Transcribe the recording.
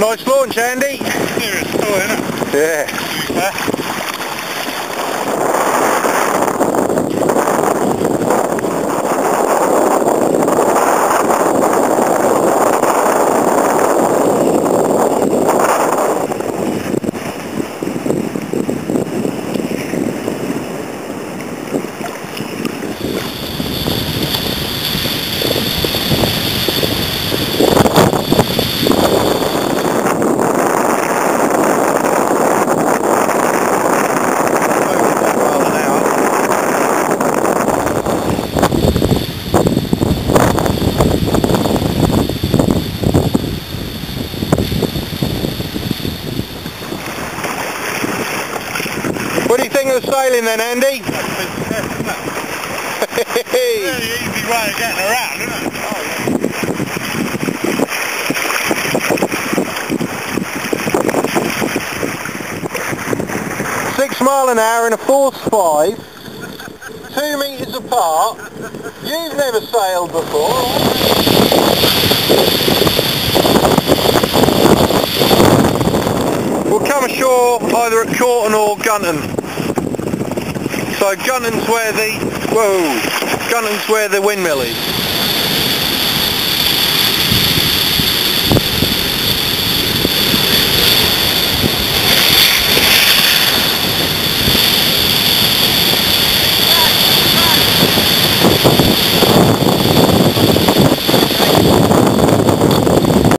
Nice launch, Andy. Yeah, it's still in it. Yeah. What do you think of sailing then, Andy? Really easy way of getting around, isn't it? Oh, yeah. 6 miles an hour in a force 5, 2 metres apart. You've never sailed before. We'll come ashore either at Corton or Gunton. So Gunton's where the windmill is.